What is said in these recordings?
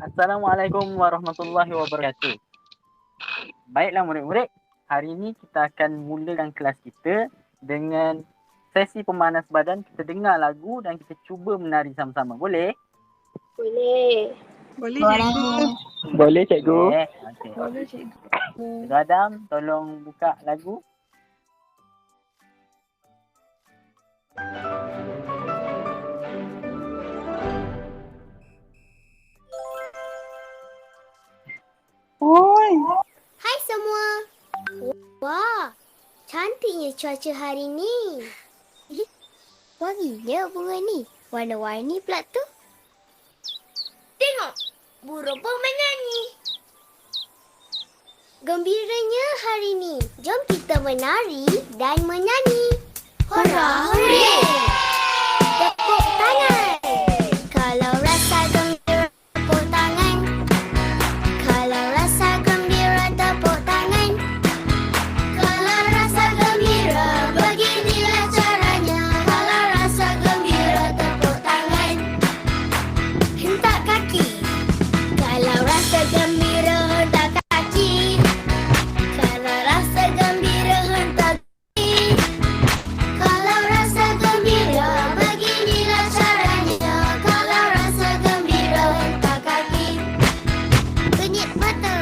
Assalamualaikum warahmatullahi wabarakatuh. Baiklah murid-murid, hari ini kita akan mulakan kelas kita dengan sesi pemanas badan. Kita dengar lagu dan kita cuba menari sama-sama. Boleh? Boleh. Boleh cikgu. Boleh cikgu. Okay. Boleh cikgu. Cikgu Adam, tolong buka lagu. Oi. Hai semua. Wah, cantiknya cuaca hari ni. Wanginya bunga ni. Warna-warni pula tu. Tengok, burung pun menyanyi. Gembiranya hari ni. Jom kita menari dan menyanyi. Hurra, hurra! Tepuk tangan. Kalau rasa gembira, tepuk tangan. Kalau rasa gembira, tepuk tangan. Kalau rasa gembira, beginilah caranya. Kalau rasa gembira, tepuk tangan. Hentak kaki. Kalau rasa gembira, hentak kaki. Kalau rasa gembira, hentak kaki. Kalau rasa gembira, beginilah caranya. Kalau rasa gembira, hentak kaki. Kenyit mata.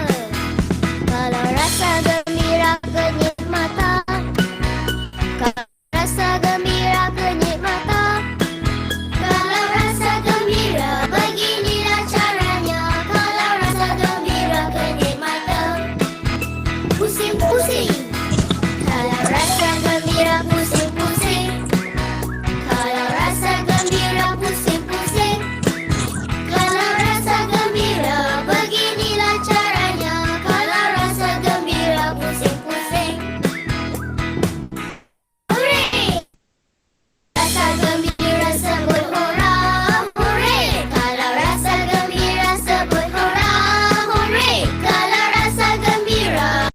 Kalau rasa gembira, kenyit mata. Kalau rasa gembira, kenyit mata. Kalau rasa gembira, beginilah caranya. Kalau rasa gembira, kenyit mata. Pusing-pusing. Kalau rasa gembira, pusing-pusing. Kalau rasa gembira, pusing-pusing. Kalau rasa gembira, beginilah caranya. Kalau rasa gembira, pusing-pusing. Hooray! Rasa gembira sebut hurra, hooray! Kalau rasa gembira sebut hurra, hooray! Kalau rasa gembira,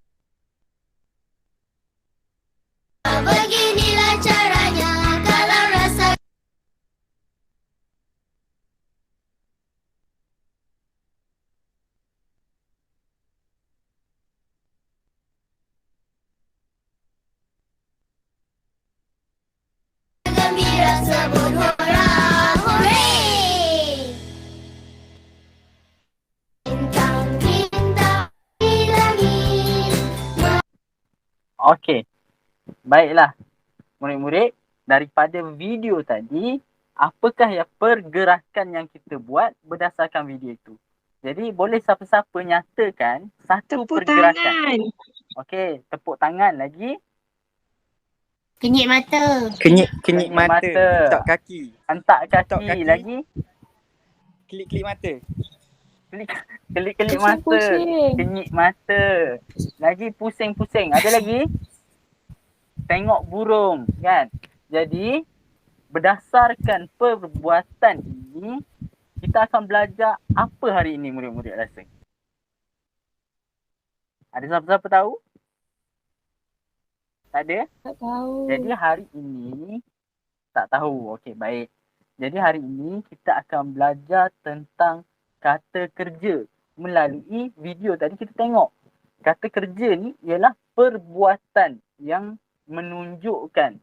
beginilah caranya. Kalau rasa gembira sebut hurra, hooray! Bintang-bintang di langit. Okey. Baiklah. Murid-murid, daripada video tadi, apakah yang pergerakan yang kita buat berdasarkan video itu? Jadi boleh siapa-siapa nyatakan satu Tepuk pergerakan. tangan. Okey, tepuk tangan lagi. Kenyit mata. Kenyit mata. Hentak kaki. Hentak Hentak kaki kaki. lagi. Klik-klik mata. Kelip-kelip mata. Kenyit mata. Lagi pusing-pusing. Ada lagi? Tengok burung, kan? Jadi, berdasarkan perbuatan ini, kita akan belajar apa hari ini murid-murid rasa? Ada siapa-siapa tahu? Tak ada? Tak tahu. Jadi hari ini, tak tahu. Okey, baik. Jadi hari ini kita akan belajar tentang kata kerja. Melalui video tadi kita tengok. Kata kerja ni ialah perbuatan yang menunjukkan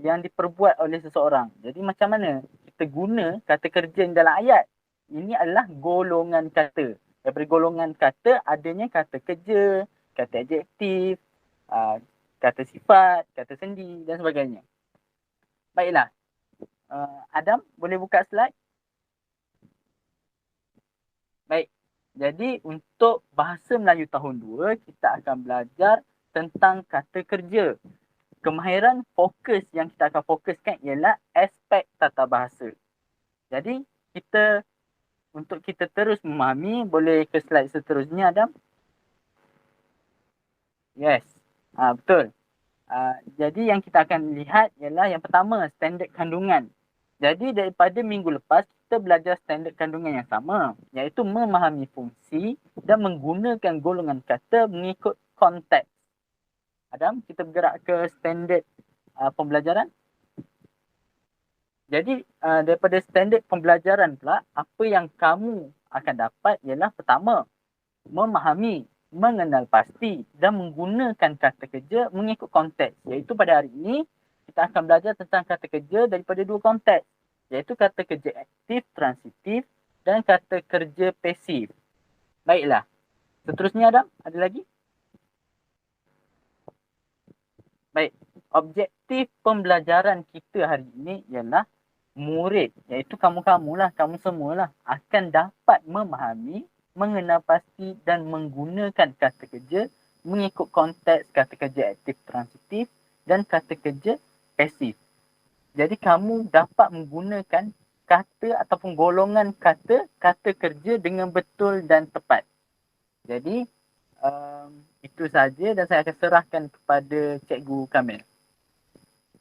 yang diperbuat oleh seseorang. Jadi macam mana kita guna kata kerja dalam ayat? Ini adalah golongan kata. Daripada golongan kata adanya kata kerja, kata adjektif, kata sifat, kata sendi dan sebagainya. Baiklah. Adam, boleh buka slide? Baik. Jadi untuk bahasa Melayu tahun 2, kita akan belajar tentang kata kerja. Kemahiran fokus yang kita akan fokuskan ialah aspek tata bahasa. Jadi untuk kita terus memahami, boleh ke slide seterusnya Adam? Yes. Betul. Jadi yang kita akan lihat ialah yang pertama, standard kandungan. Jadi daripada minggu lepas, kita belajar standard kandungan yang sama, iaitu memahami fungsi dan menggunakan golongan kata mengikut konteks. Adam, kita bergerak ke standard pembelajaran. Jadi daripada standard pembelajaran pula, apa yang kamu akan dapat ialah pertama, memahami, mengenal pasti dan menggunakan kata kerja mengikut konteks. Iaitu pada hari ini, kita akan belajar tentang kata kerja daripada dua konteks. Iaitu kata kerja aktif, transitif dan kata kerja pasif. Baiklah. Seterusnya Adam, ada lagi? Baik. Objektif pembelajaran kita hari ini ialah murid, iaitu kamu-kamulah, kamu semualah akan dapat memahami, mengenal pasti dan menggunakan kata kerja mengikut konteks kata kerja aktif transitif dan kata kerja pasif. Jadi kamu dapat menggunakan kata ataupun golongan kata kerja dengan betul dan tepat. Jadi itu saja dan saya akan serahkan kepada Cikgu Kamil.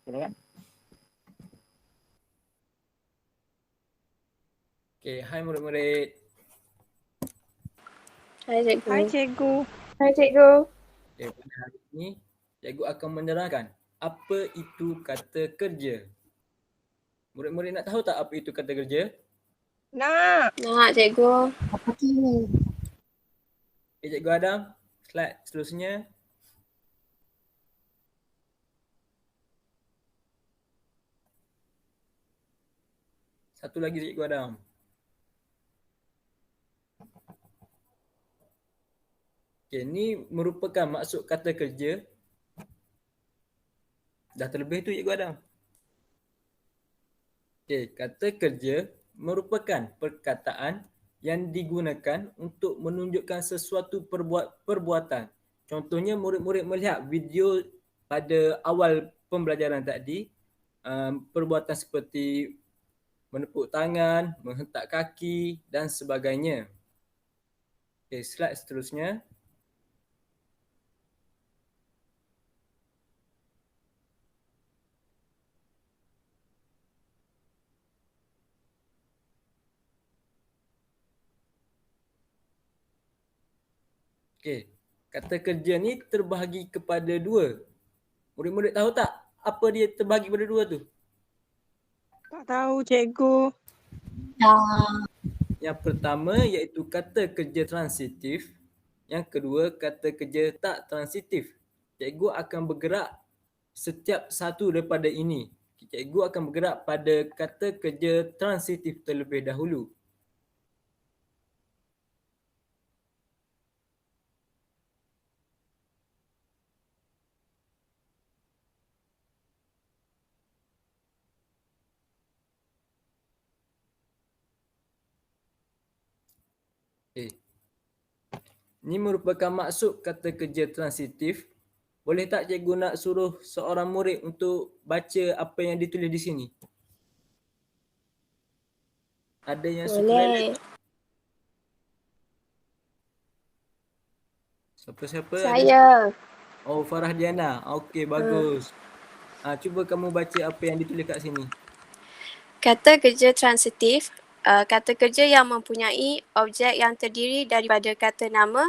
Silakan. Okay, hai murid-murid. Hai cikgu. Hai cikgu. Hai cikgu. Okay, pada hari ini, cikgu akan menerangkan apa itu kata kerja. Murid-murid nak tahu tak apa itu kata kerja? Nak. Nak cikgu. Apa tu? Okay, Cikgu Adam, slide seterusnya. Satu lagi Cikgu Adam. Okay, ni merupakan maksud kata kerja. Dah terlebih tu Cikgu Adam. Okay, kata kerja merupakan perkataan yang digunakan untuk menunjukkan sesuatu perbuatan. Contohnya murid-murid melihat video pada awal pembelajaran tadi, perbuatan seperti menepuk tangan, menghentak kaki dan sebagainya. Okay, slide seterusnya. Okay, kata kerja ni terbahagi kepada dua. Murid-murid tahu tak apa dia terbahagi kepada dua tu? Tak tahu cikgu. Yang pertama iaitu kata kerja transitif. Yang kedua kata kerja tak transitif. Cikgu akan bergerak setiap satu daripada ini. Cikgu akan bergerak pada kata kerja transitif terlebih dahulu. Okay. Ini merupakan maksud kata kerja transitif. Boleh tak cikgu nak suruh seorang murid untuk baca apa yang ditulis di sini? Ada yang Boleh. Siapa-siapa? Saya. Oh, Farah Diana. Okey, bagus. Cuba kamu baca apa yang ditulis kat sini. Kata kerja transitif, kata kerja yang mempunyai objek yang terdiri daripada kata nama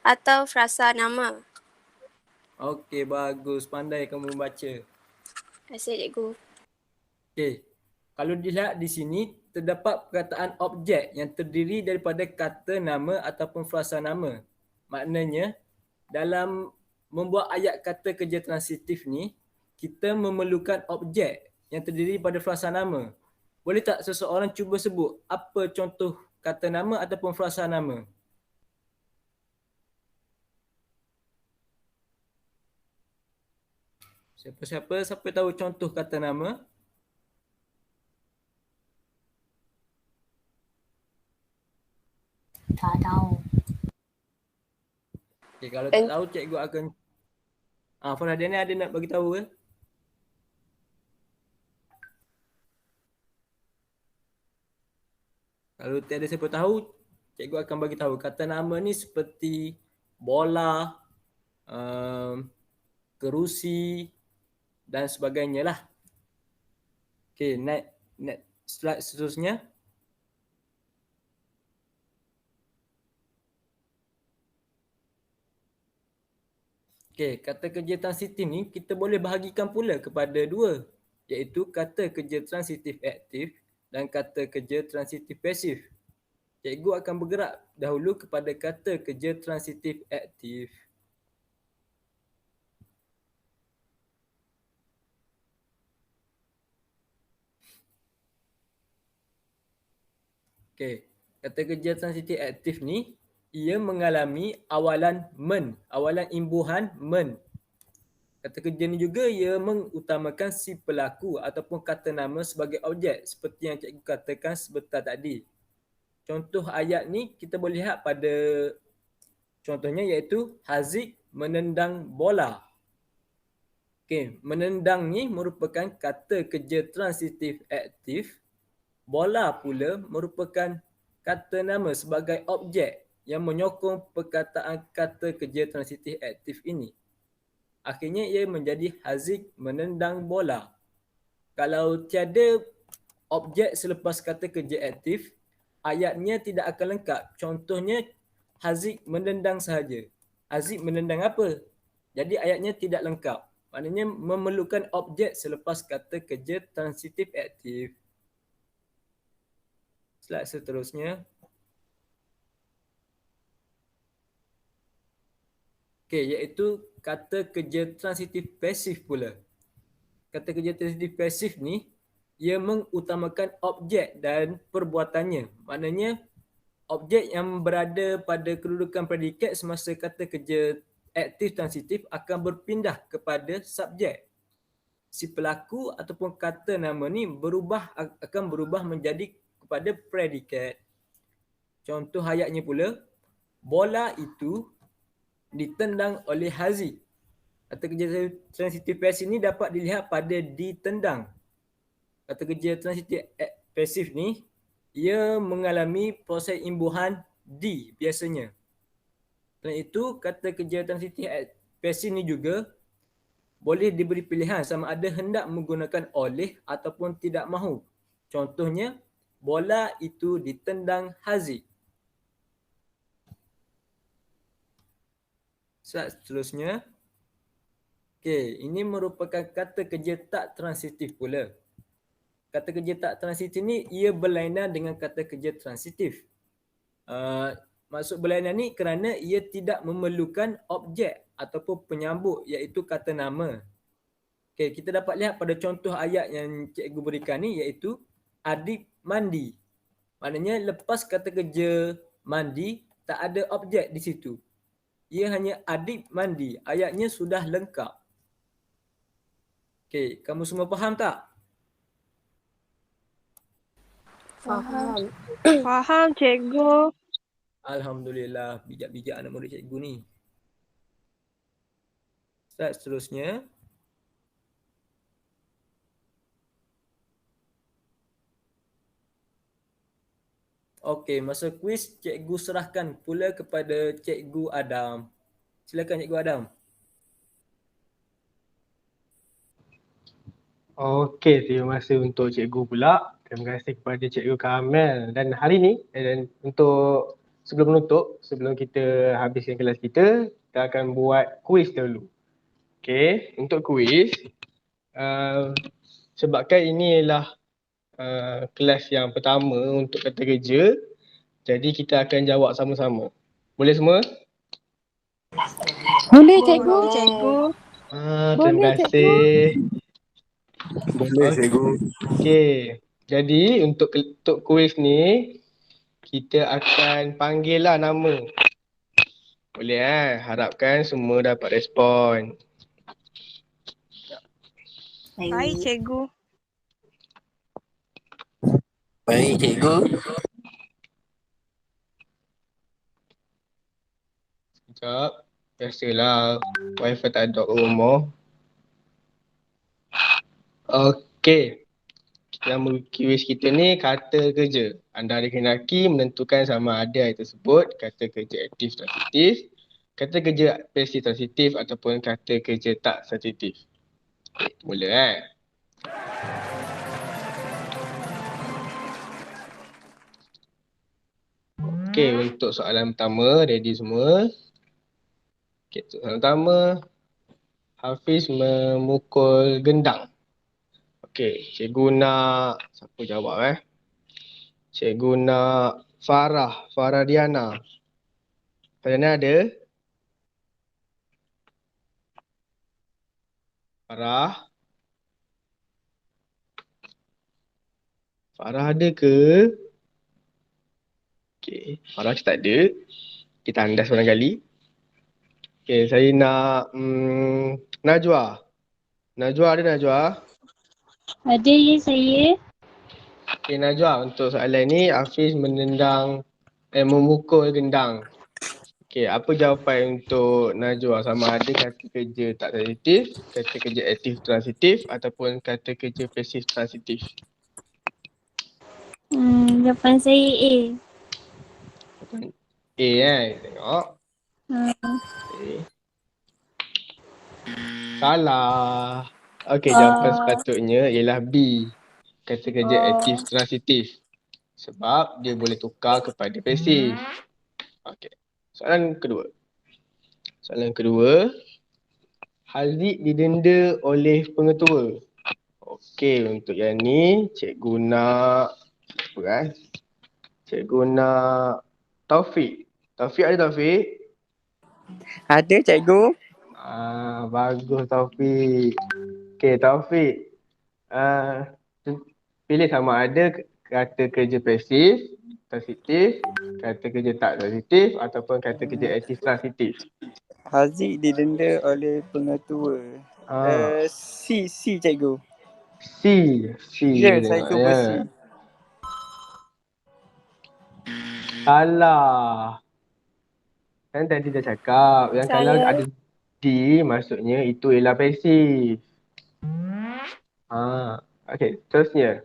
atau frasa nama. Okey, bagus. Pandai kamu membaca. Terima kasih cikgu. Okey. Kalau dilihat di sini, terdapat perkataan objek yang terdiri daripada kata nama ataupun frasa nama. Maknanya, dalam membuat ayat kata kerja transitif ni, kita memerlukan objek yang terdiri daripada frasa nama. Boleh tak seseorang cuba sebut apa contoh kata nama ataupun frasa nama? Siapa tahu contoh kata nama? Tak tahu. Okay, kalau tak tahu cikgu akan Farah Diana ada nak bagi tahu ke? Kalau tiada siapa tahu, cikgu akan bagi tahu. Kata nama ni seperti bola, kerusi dan sebagainya lah. Okay, next slide seterusnya. Okay, kata kerja transitif ni kita boleh bahagikan pula kepada dua, iaitu kata kerja transitif aktif dan kata kerja transitif pasif. Cikgu akan bergerak dahulu kepada kata kerja transitif aktif. Okey, kata kerja transitif aktif ni ia mengalami awalan men, awalan imbuhan men. Kata kerja ni juga ia mengutamakan si pelaku ataupun kata nama sebagai objek seperti yang cikgu katakan sebentar tadi. Contoh ayat ni kita boleh lihat pada contohnya iaitu Haziq menendang bola. Okey, menendang ni merupakan kata kerja transitif aktif. Bola pula merupakan kata nama sebagai objek yang menyokong perkataan kata kerja transitif aktif ini. Akhirnya ia menjadi Haziq menendang bola. Kalau tiada objek selepas kata kerja aktif, ayatnya tidak akan lengkap. Contohnya Haziq menendang sahaja. Haziq menendang apa? Jadi ayatnya tidak lengkap. Maknanya memerlukan objek selepas kata kerja transitif aktif. Slide seterusnya. Okey, iaitu kata kerja transitif pasif pula. Kata kerja transitif pasif ni ia mengutamakan objek dan perbuatannya. Maknanya objek yang berada pada kedudukan predikat semasa kata kerja aktif transitif akan berpindah kepada subjek. Si pelaku ataupun kata nama ni akan berubah menjadi kepada predikat. Contoh ayatnya pula, bola itu ditendang oleh Haziq. Kata kerja transitif pasif ni dapat dilihat pada ditendang. Kata kerja transitif pasif ni ia mengalami proses imbuhan di biasanya. Selain itu, kata kerja transitif pasif ni juga boleh diberi pilihan sama ada hendak menggunakan oleh ataupun tidak mahu. Contohnya, bola itu ditendang Haziq. Slide seterusnya. Okey, ini merupakan kata kerja tak transitif pula. Kata kerja tak transitif ni ia berlainan dengan kata kerja transitif. Maksud berlainan ni kerana ia tidak memerlukan objek ataupun penyambut iaitu kata nama. Okey, kita dapat lihat pada contoh ayat yang cikgu berikan ni iaitu Adib mandi. Maknanya lepas kata kerja mandi tak ada objek di situ. Ia hanya Adib mandi. Ayatnya sudah lengkap. Okey, kamu semua faham tak? Faham. Faham, cikgu. Alhamdulillah, bijak-bijak anak murid cikgu ni. Slide seterusnya. Okey, masa kuis cikgu serahkan pula kepada cikgu Adam. Silakan cikgu Adam. Okey, terima kasih untuk cikgu pula. Terima kasih kepada cikgu Kamel. Dan hari ni, dan untuk sebelum menutup, sebelum kita habiskan kelas kita akan buat kuis dulu. Okey, untuk kuis, sebabkan ini ialah kelas yang pertama untuk kata kerja, jadi kita akan jawab sama-sama. Boleh semua? Boleh, cikgu. Cikgu. Terima kasih. Boleh cikgu. Okey, jadi untuk kuis ni kita akan panggil lah nama. Boleh harapkan semua dapat respon. Baik, cikgu. Baik cikgu. Sekejap. Biasalah wifi tak ada kat rumah. Okey. Nama kuis kita ni kata kerja. Anda dikehendaki menentukan sama ada ayat tersebut kata kerja aktif transitif, kata kerja pasif transitif ataupun kata kerja tak transitif. Okey, mula Okey, untuk soalan pertama, ready semua? Okey, soalan pertama, Hafiz memukul gendang. Okey, cikgu nak siapa jawab Cikgu nak Farah Diana. Farah Diana ada? Farah ada ke? Okay, Farah tak ada. Kita tandas barangkali. Okay, saya nak Najwa. Najwa ada Najwa? Ada ya saya. Okay Najwa, untuk soalan ni Hafiz memukul gendang. Okay, apa jawapan untuk Najwa? Sama ada kata kerja tak transitif, kata kerja aktif transitif ataupun kata kerja pasif transitif? Jawapan saya A. A tengok. Okay. Salah. Okay, jawapan sepatutnya ialah B. Kata kerja aktif transitif. Sebab dia boleh tukar kepada pasif. Okay. Soalan kedua. Haziq didenda oleh pengetua. Okey, untuk yang ni cikgu nak Cikgu nak Taufik. Taufik ada Taufik? Ada cikgu. Bagus Taufik. Okey Taufik. Pilih sama ada kata kerja pasif, transitif, kata kerja tak transitif ataupun kata kerja aktif transitif. Haziq didenda oleh pengetua. C cikgu. C. Ya, saya cuba C. Salah. Kan tadi dah cakap yang kalau ada D maksudnya itu ialah pasif. Okey, seterusnya.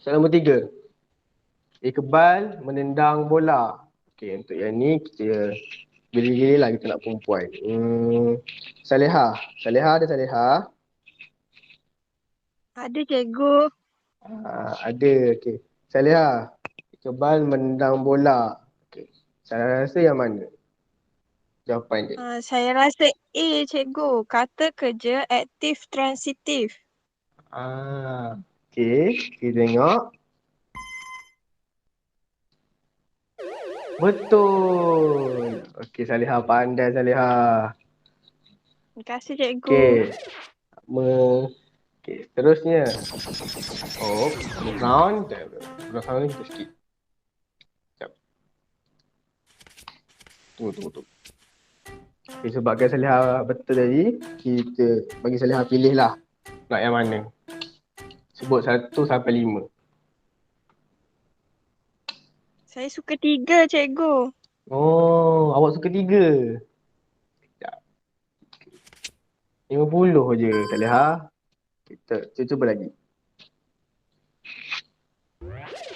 Soalan nombor 3. Iqbal menendang bola. Okey, untuk yang ni kita gili-gili lah kita nak perempuan. Salihah ada Salihah? Ada cikgu. Ada, okey. Salihah, Iqbal menendang bola. Okey. Saya rasa yang mana jawapan dia? Saya rasa A cikgu. Kata kerja aktif transitif. Okey, kita tengok. Betul. Okey, Salihah pandai Salihah. Terima kasih cikgu. Okey, seterusnya. Round ni kita skip. Sekejap. Tunggu. Okay, sebabkan Salihah betul tadi, kita bagi Salihah pilih lah nak yang mana. Sebut 1 sampai 5. Saya suka 3 cikgu. Oh, awak suka 3. Sekejap. 50 je Salihah. Kita cuba lagi.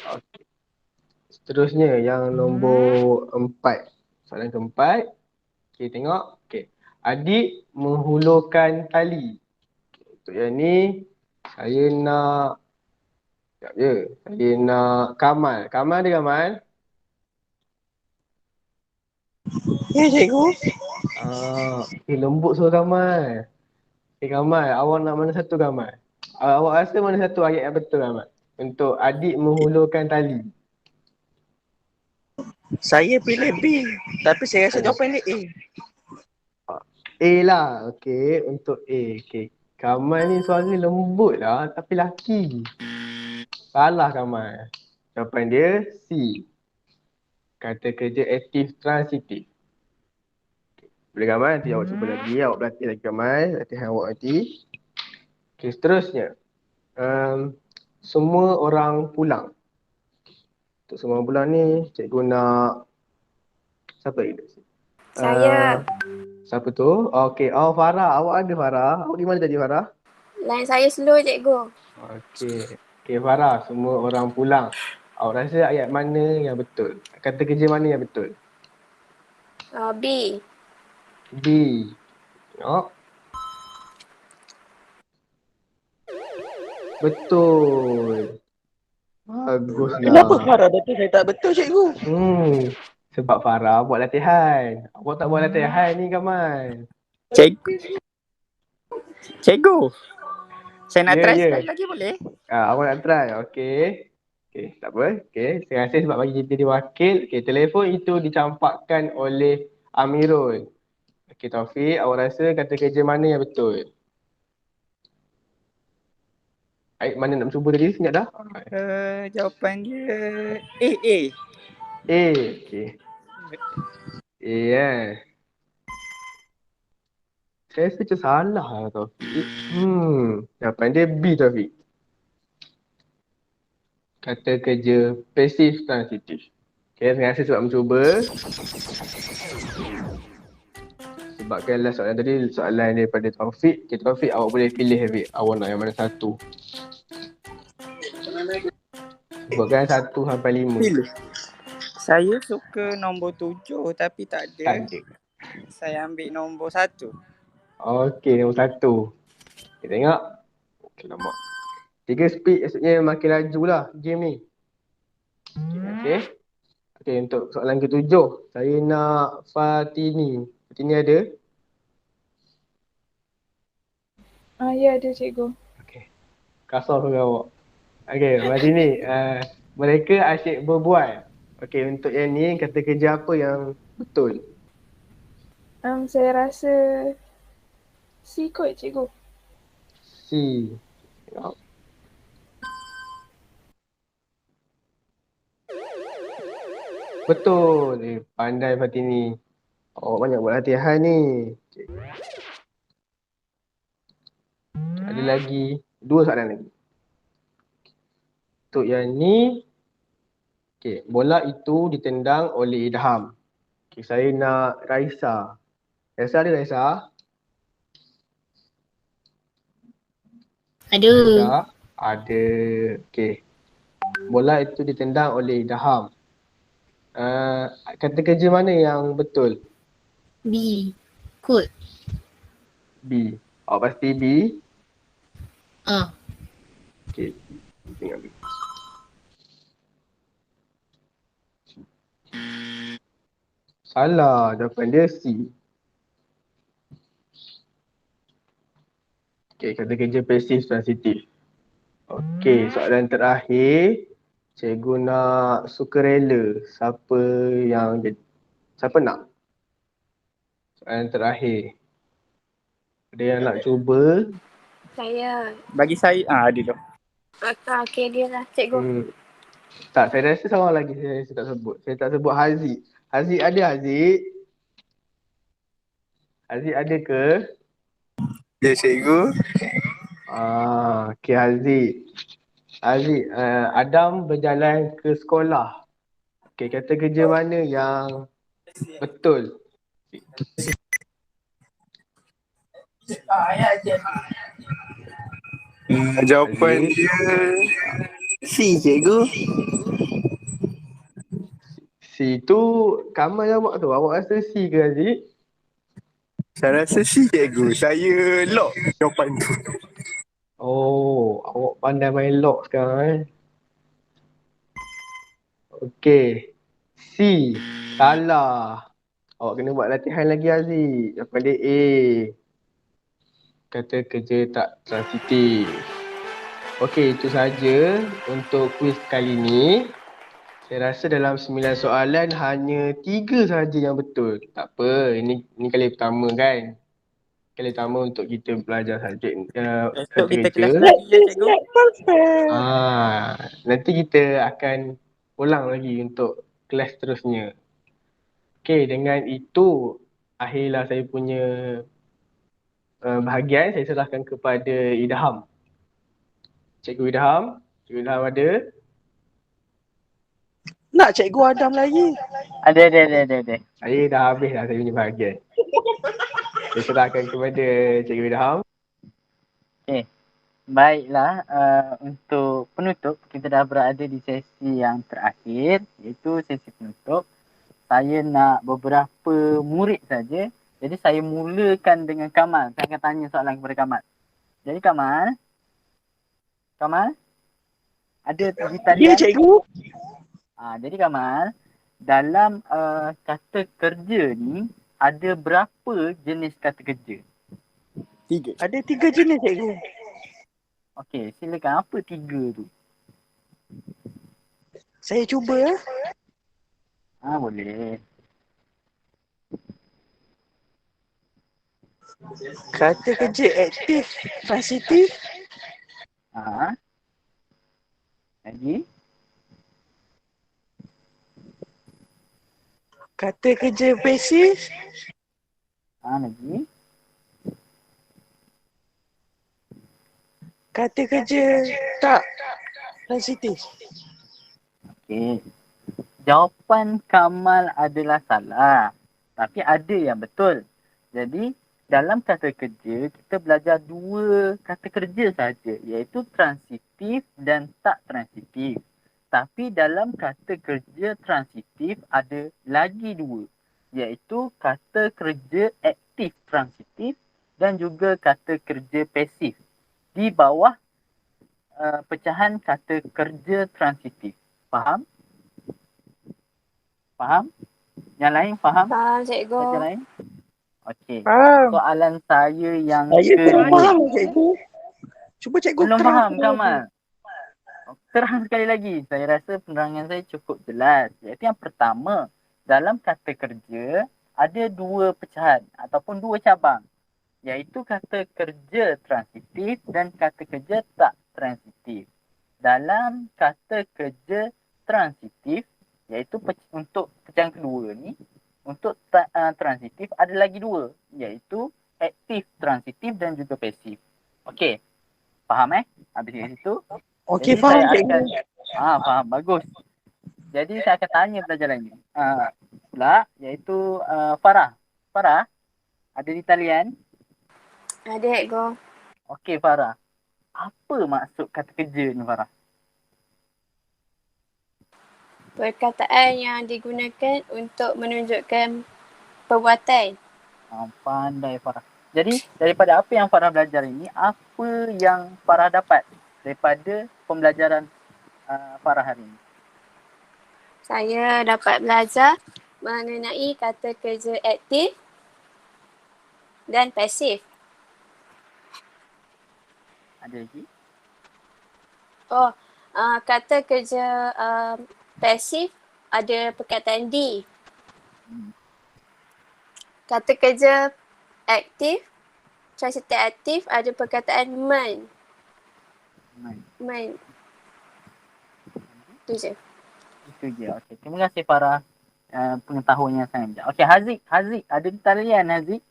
Okay. Seterusnya yang nombor 4. Soalan keempat. Okay, tengok. Okay. Adik menghulurkan tali. Okay, untuk yang ni, saya nak Saya nak Kamal. Kamal ada Kamal? Ya cikgu. Lembut suara Kamal. Kamal, awak nak mana satu Kamal? Awak rasa mana satu ayat yang betul Kamal? Untuk adik menghulurkan tali. Saya pilih B. Tapi saya rasa jawapan dia A. A lah. Okey, untuk A. Okey. Kamal ni suara lembut lah tapi laki. Salah Kamal. Jawapan dia C. Kata kerja aktif transitif. Boleh Kamal, nanti awak cuba lagi. Awak berlatih lagi Kamal. Latihan awak nanti. Okey, seterusnya. Semua orang pulang. Untuk semua orang pulang ni, cikgu nak siapa lagi? Saya. Siapa tu? Okey, Farah. Awak ada Farah? Awak di mana tadi Farah? Line saya slow cikgu. Okey, Farah. Semua orang pulang. Awak rasa ayat mana yang betul? Kata kerja mana yang betul? B. B. Tengok. Betul. Baguslah. Kenapa Farah betul saya tak betul cikgu? Sebab Farah buat latihan. Awak tak buat latihan ni Kamal. Cikgu. Saya nak Ya, try ya. sekali lagi boleh? Awak nak try? Okey. Okey, tak apa. Okey, saya rasa sebab bagi kita dia wakil. Okey, telefon itu dicampakkan oleh Amirul. Okey, Taufik, awak rasa kata kerja mana yang betul? Aib mana nak cuba tadi? Senyap dah? Jawapan dia A. A. Okey. A kan? Saya rasa macam salah lah Taufik. Jawapan dia B, Taufik. Kata kerja pasif transitif. Okay, terima kasih sebab mencuba. Sebabkan last soalan tadi soalan daripada Taufik. Okay, Taufik, awak boleh pilih Taufik. Awak nak yang mana satu. Sebabkan 1 sampai 5. Pilih. Saya suka nombor 7 tapi tak ada. Tak ada. Saya ambil nombor 1. Okey, nombor 1. Okay, tengok. Okay, lama. 3 speed maksudnya makin laju lah game ni. Okay. Okay, untuk soalan ke-7. Saya nak Fatini. Fatini ada? Ya ada cikgu. Kasar ke awak? Okay, Fatini. Mereka asyik berbual. Okay, untuk yang ni kata kerja apa yang betul? Saya rasa C kot cikgu. C. Tengok. Betul. Pandai Fatini. Awak banyak buat latihan ni. Okay. Ada lagi 2 soalan lagi. Untuk yang ni, okay, bola itu ditendang oleh Idham. Okay, saya nak Raisa. Raisa ada Raisa? Ada. Raisa? Ada. Okay. Bola itu ditendang oleh Idham. Kata kerja mana yang betul? B. Kot. B. Awak pasti B? Okay. Tengok B. Salah. Jawapan dia C. Okay, kata kerja pasif transitif. Okay, soalan terakhir. Cikgu nak sukarela. Siapa nak? Soalan terakhir. Ada yang nak cuba? Saya. Bagi saya ada tu. Okey dia lah cikgu. Tak, saya rasa seorang lagi saya tak sebut. Saya tak sebut Haziq. Haziq ada Haziq? Haziq ada ke? Ya cikgu. Okey Haziq. Haziq, Adam berjalan ke sekolah. Okey, kata kerja mana yang betul? Jawapan dia C cikgu. C tu Kamal jawab tu. Awak rasa C ke Haziq? Saya rasa C cikgu. Saya lock jawapan tu. Oh, awak pandai main lock sekarang Okey. C. Salah. Awak kena buat latihan lagi Haziq. Jawapan dia A. Kata kerja tak transitif. Okey, itu saja untuk kuis kali ni. Saya rasa dalam 9 soalan hanya 3 sahaja yang betul. Tak apa, ini kali pertama kan. Kali pertama untuk kita belajar subjek Esok kita kerja. kelas lagi ya cikgu. Nanti kita akan ulang lagi untuk kelas seterusnya. Okey, dengan itu akhirlah saya punya bahagian. Saya serahkan kepada Idham. Cikgu Idham. Cikgu Idham ada? Nak cikgu Adam lagi. Ada. Saya dah habis dah saya punya bahagian. Saya serahkan kepada Cikgu Idham. Okey. Baiklah, untuk penutup kita dah berada di sesi yang terakhir iaitu sesi penutup. Saya nak beberapa murid saja. Jadi saya mulakan dengan Kamal. Saya akan tanya soalan kepada Kamal. Jadi Kamal ada di talian? Ya cikgu. Jadi Kamal, dalam kata kerja ni ada berapa jenis kata kerja? 3. Ada 3 jenis cikgu. Okey, silakan. Apa 3 tu? Saya cuba. Boleh. Kata kerja aktif, transitif. Lagi? Kata kerja pasif. Lagi? Kata kerja tak transitif. Okey. Jawapan Kamal adalah salah. Tapi ada yang betul. Jadi, dalam kata kerja, kita belajar 2 kata kerja saja, iaitu transitif dan tak transitif. Tapi dalam kata kerja transitif ada lagi 2, iaitu kata kerja aktif transitif dan juga kata kerja pasif. Di bawah pecahan kata kerja transitif. Faham? Faham? Yang lain faham? Faham, cikgu. Kata lain? Okey. Faham. Soalan saya yang Saya tak kedua. faham cikgu. Cuba cikgu Belum terang. faham, Kamal? Terang sekali lagi. Saya rasa penerangan saya cukup jelas. Iaitu yang pertama, dalam kata kerja ada 2 pecahan ataupun 2 cabang. Iaitu kata kerja transitif dan kata kerja tak transitif. Dalam kata kerja transitif, iaitu untuk pecahan kedua ni, untuk transitif ada lagi 2, iaitu aktif transitif dan juga pasif. Okey. Faham habis dari situ? Okey, Jadi faham saya cikgu. akan faham, bagus. Jadi saya akan tanya pelajar lain pula, iaitu Farah. Farah, ada di talian? Ada, cikgu. Okey Farah. Apa maksud kata kerja ni Farah? Perkataan yang digunakan untuk menunjukkan perbuatan. Pandai Farah. Jadi daripada apa yang Farah belajar ini, apa yang Farah dapat daripada pembelajaran Farah hari ini? Saya dapat belajar mengenai kata kerja aktif dan pasif. Ada lagi? Kata kerja pasif ada perkataan di. Kata kerja aktif, transitif aktif ada perkataan men. Itu je. Itu je. Okey. Terima kasih Farah. Pengetahuan yang sangat bijak. Okey, Haziq ada di talian Haziq?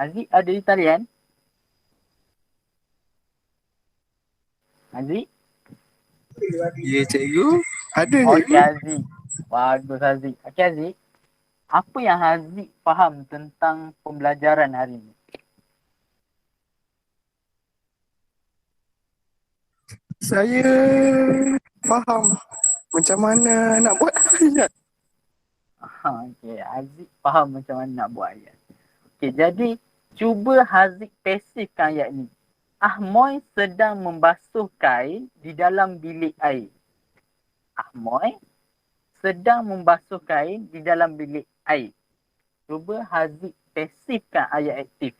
Haziq ada di talian? Haziq? Ya cikgu. Ada Okey cikgu. Haziq. Bagus Haziq. Okey Haziq. Apa yang Haziq faham tentang pembelajaran hari ini? Saya faham macam mana nak buat ayat. Okey, Haziq faham macam mana nak buat ayat. Okey, jadi cuba Haziq pasifkan ayat ni. Ahmoy sedang membasuh kain di dalam bilik air. Ahmoy sedang membasuh kain di dalam bilik air. Cuba Haziq pasifkan ayat aktif.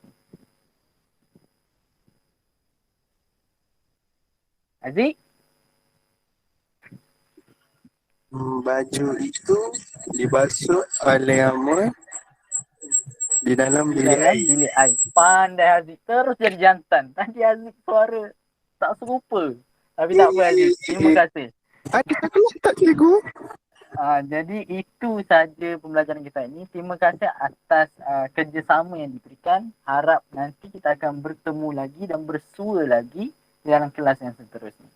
Haziq? Baju itu dibasuh oleh Ahmad di dalam bilik air. Bilik air. Pandai Haziq. Terus jadi jantan. Tadi Haziq suara tak serupa. Tapi tak apa Haziq. Terima kasih. Ada salah tak cikgu? Jadi itu saja pembelajaran kita ini. Terima kasih atas kerjasama yang diberikan. Harap nanti kita akan bertemu lagi dan bersua lagi dalam kelas yang seterusnya.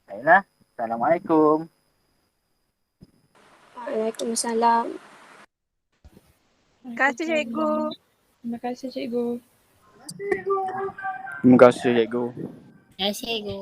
Baiklah. Assalamualaikum. Waalaikumsalam. Terima kasih cikgu. Terima kasih cikgu. Terima kasih cikgu. Terima kasih, cikgu.